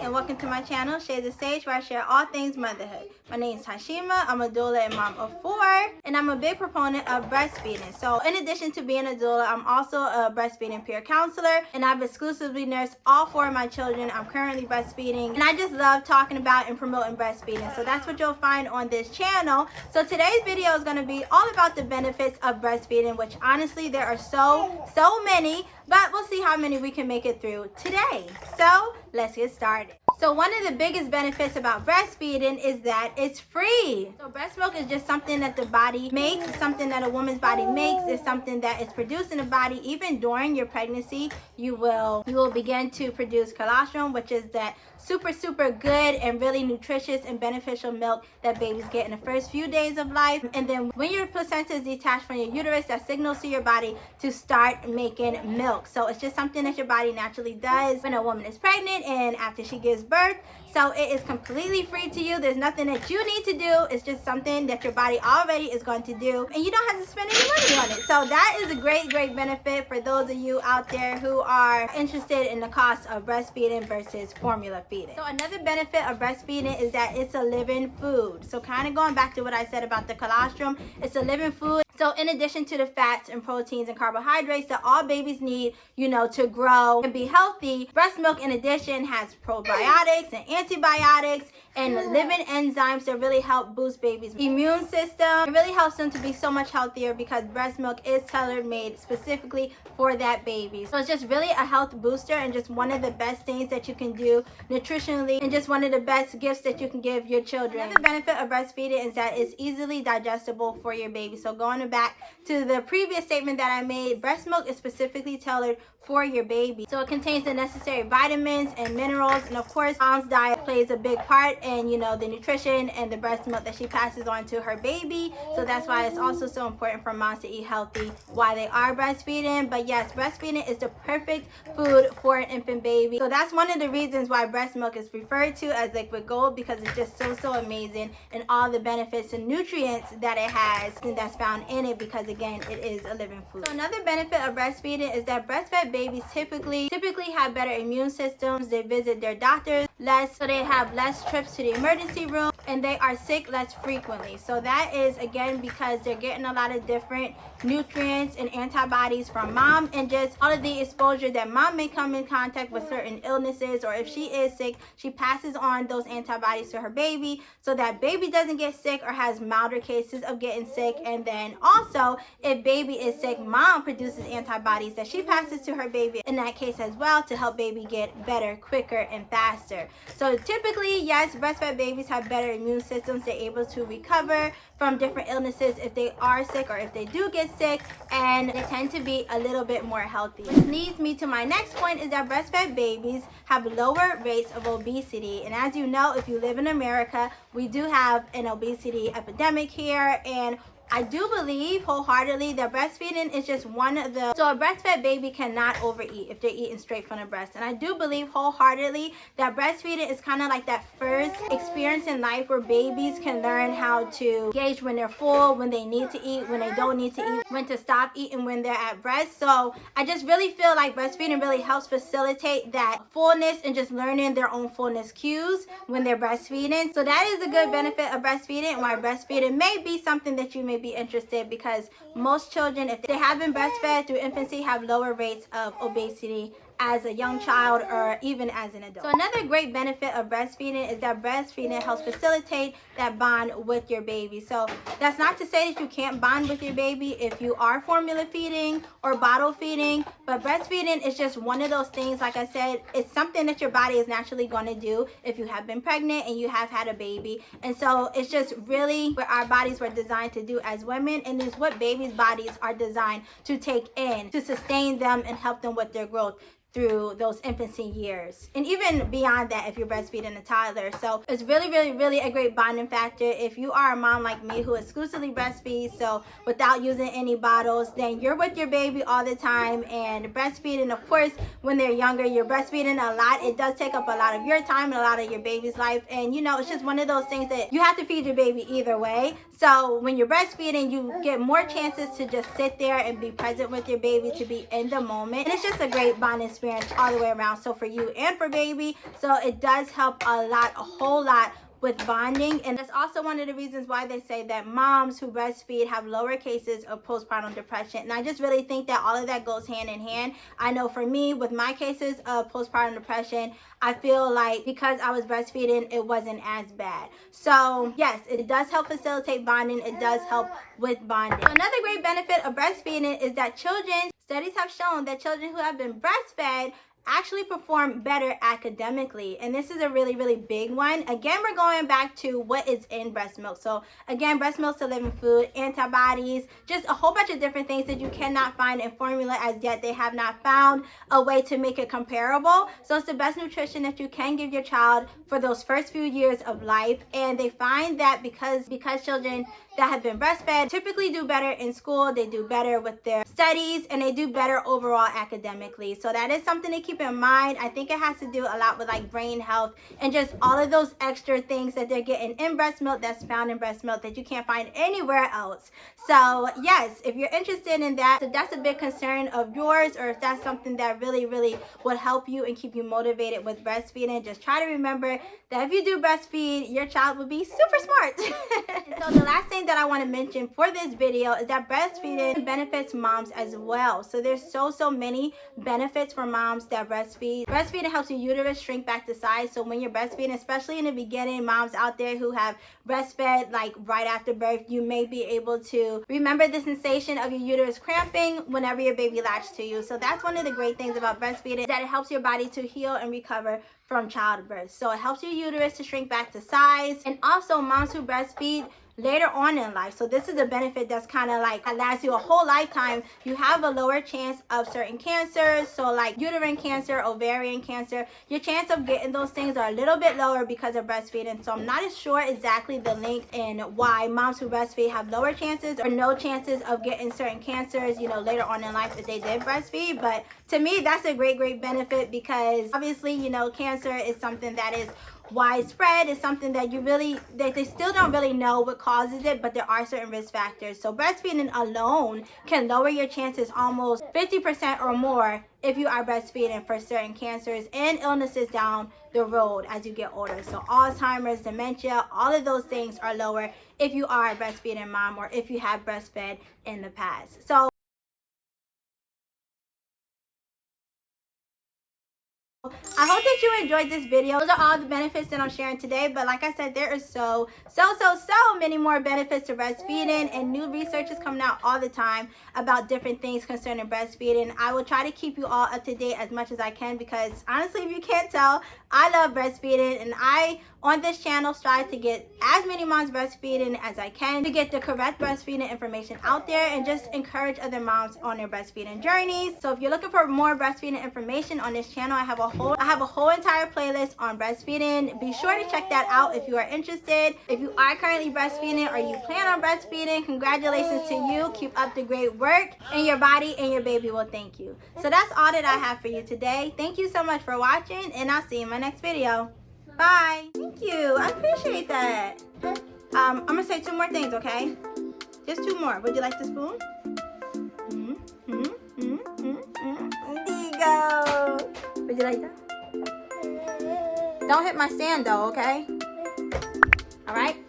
and welcome to my channel, Shades of Sage, where I share all things motherhood. My name is Hashima. I'm a doula and mom of 4, and I'm a big proponent of breastfeeding. So in addition to being a doula, I'm also a breastfeeding peer counselor, and I've exclusively nursed all 4 of my children. I'm currently breastfeeding, and I just love talking about and promoting breastfeeding. So that's what you'll find on this channel. So today's video is going to be all about the benefits of breastfeeding, which honestly there are so many, but we'll see how many we can make it through today. So let's get started. So one of the biggest benefits about breastfeeding is that it's free. So breast milk is just something that the body makes. It's something that a woman's body makes. It's something that is produced in the body. Even during your pregnancy, you will begin to produce colostrum, which is that super good and really nutritious and beneficial milk that babies get in the first few days of life. And then when your placenta is detached from your uterus, that signals to your body to start making milk. So it's just something that your body naturally does when a woman is pregnant and after she gives birth. So it is completely free to you. There's nothing that you need to do. It's just something that your body already is going to do, and you don't have to spend any money on it. So that is a great benefit for those of you out there who are interested in the cost of breastfeeding versus formula feeding. So another benefit of breastfeeding is that it's a living food. So kind of going back to what I said about the colostrum, it's a living food. So in addition to the fats and proteins and carbohydrates that all babies need, to grow and be healthy, breast milk in addition has probiotics and antibiotics and living enzymes that really help boost babies' immune system. It really helps them to be so much healthier because breast milk is tailor-made specifically for that baby. So it's just really a health booster and just one of the best things that you can do nutritionally, and just one of the best gifts that you can give your children. Another benefit of breastfeeding is that it's easily digestible for your baby. So going back to the previous statement that I made, breast milk is specifically tailored for your baby. So it contains the necessary vitamins and minerals, and of course mom's diet plays a big part in the nutrition and the breast milk that she passes on to her baby. So that's why it's also so important for moms to eat healthy while they are breastfeeding. But yes, breastfeeding is the perfect food for an infant baby. So that's one of the reasons why breast milk is referred to as liquid gold, because it's just so amazing and all the benefits and nutrients that it has and that's found in it, because again it is a living food. So another benefit of breastfeeding is that breastfed babies typically have better immune systems. They visit their doctors less, so they have less trips to the emergency room, and they are sick less frequently. So that is again because they're getting a lot of different nutrients and antibodies from mom, and just all of the exposure that mom may come in contact with certain illnesses, or if she is sick, she passes on those antibodies to her baby so that baby doesn't get sick or has milder cases of getting sick. And then also if baby is sick, mom produces antibodies that she passes to her baby in that case as well to help baby get better quicker and faster. So typically, yes, breastfed babies have better immune systems. They're able to recover from different illnesses if they are sick or if they do get sick, and they tend to be a little bit more healthy. Which leads me to my next point, is that breastfed babies have lower rates of obesity. And as you know, if you live in America, we do have an obesity epidemic here, and I do believe wholeheartedly that breastfeeding is just one of the, so a breastfed baby cannot overeat if they're eating straight from the breast. And I do believe wholeheartedly that breastfeeding is kind of like that first experience in life where babies can learn how to gauge when they're full, when they need to eat, when they don't need to eat, when to stop eating when they're at breast. So I just really feel like breastfeeding really helps facilitate that fullness and just learning their own fullness cues when they're breastfeeding. So that is a good benefit of breastfeeding, and why breastfeeding may be something that you may be interested, because most children, if they have been breastfed through infancy, have lower rates of obesity as a young child or even as an adult. So another great benefit of breastfeeding is that breastfeeding helps facilitate that bond with your baby. So that's not to say that you can't bond with your baby if you are formula feeding or bottle feeding, but breastfeeding is just one of those things, like I said, it's something that your body is naturally going to do if you have been pregnant and you have had a baby. And so it's just really what our bodies were designed to do as women, and it's what babies' bodies are designed to take in to sustain them and help them with their growth through those infancy years, and even beyond that if you're breastfeeding a toddler. So it's really a great bonding factor. If you are a mom like me who exclusively breastfeeds, so without using any bottles, then you're with your baby all the time. And breastfeeding, of course, when they're younger, you're breastfeeding a lot. It does take up a lot of your time and a lot of your baby's life, and it's just one of those things that you have to feed your baby either way. So when you're breastfeeding, you get more chances to just sit there and be present with your baby, to be in the moment, and it's just a great bonding experience experience all the way around. So for you and for baby. So it does help a whole lot with bonding. And that's also one of the reasons why they say that moms who breastfeed have lower cases of postpartum depression. And I just really think that all of that goes hand in hand. I know for me, with my cases of postpartum depression, I feel like because I was breastfeeding, it wasn't as bad. So yes, it does help facilitate bonding. It does help with bonding. So another great benefit of breastfeeding is that studies have shown that children who have been breastfed actually perform better academically. And this is a really, really big one. Again, we're going back to what is in breast milk. So again, breast milk's a living food, antibodies, just a whole bunch of different things that you cannot find in formula as yet. They have not found a way to make it comparable. So it's the best nutrition that you can give your child for those first few years of life. And they find that because children that have been breastfed typically do better in school, they do better with their studies, and they do better overall academically. So that is something to keep in mind. I think it has to do a lot with like brain health and just all of those extra things that they're getting in breast milk that's found in breast milk that you can't find anywhere else. So yes, if you're interested in that, if that's a big concern of yours, or if that's something that really, really would help you and keep you motivated with breastfeeding, just try to remember that if you do breastfeed, your child will be super smart. So the last thing that I want to mention for this video is that breastfeeding benefits moms as well. So there's so many benefits for moms that breastfeed. Breastfeeding helps your uterus shrink back to size. So when you're breastfeeding, especially in the beginning, moms out there who have breastfed like right after birth, you may be able to remember the sensation of your uterus cramping whenever your baby latches to you. So that's one of the great things about breastfeeding, is that it helps your body to heal and recover from childbirth. So it helps your uterus to shrink back to size. And also moms who breastfeed later on in life, so this is a benefit that's kind of like lasts you a whole lifetime. You have a lower chance of certain cancers, so like uterine cancer, ovarian cancer. Your chance of getting those things are a little bit lower because of breastfeeding. So I'm not as sure exactly the link in why moms who breastfeed have lower chances or no chances of getting certain cancers, you know, later on in life if they did breastfeed. But to me, that's a great benefit, because obviously, you know, cancer is something that is widespread. Is something that they still don't really know what causes it, but there are certain risk factors. So breastfeeding alone can lower your chances almost 50% or more if you are breastfeeding for certain cancers and illnesses down the road as you get older. So Alzheimer's, dementia, all of those things are lower if you are a breastfeeding mom or if you have breastfed in the past. So I hope that you enjoyed this video. Those are all the benefits that I'm sharing today, but like I said, there is so many more benefits to breastfeeding, and new research is coming out all the time about different things concerning breastfeeding. I will try to keep you all up to date as much as I can, because honestly, if you can't tell, I love breastfeeding, and I on this channel strive to get as many moms breastfeeding as I can, to get the correct breastfeeding information out there and just encourage other moms on their breastfeeding journeys. So if you're looking for more breastfeeding information on this channel, I have a whole entire playlist on breastfeeding. Be sure to check that out if you are interested. If you are currently breastfeeding or you plan on breastfeeding, congratulations to you. Keep up the great work, and your body and your baby will thank you. So that's all that I have for you today. Thank you so much for watching, and I'll see you in my next video. Bye. Thank you. I appreciate that. I'm gonna say 2 more things, okay? Just 2 more. Would you like the spoon? There you go. Would you like that? Don't hit my stand though, okay? All right.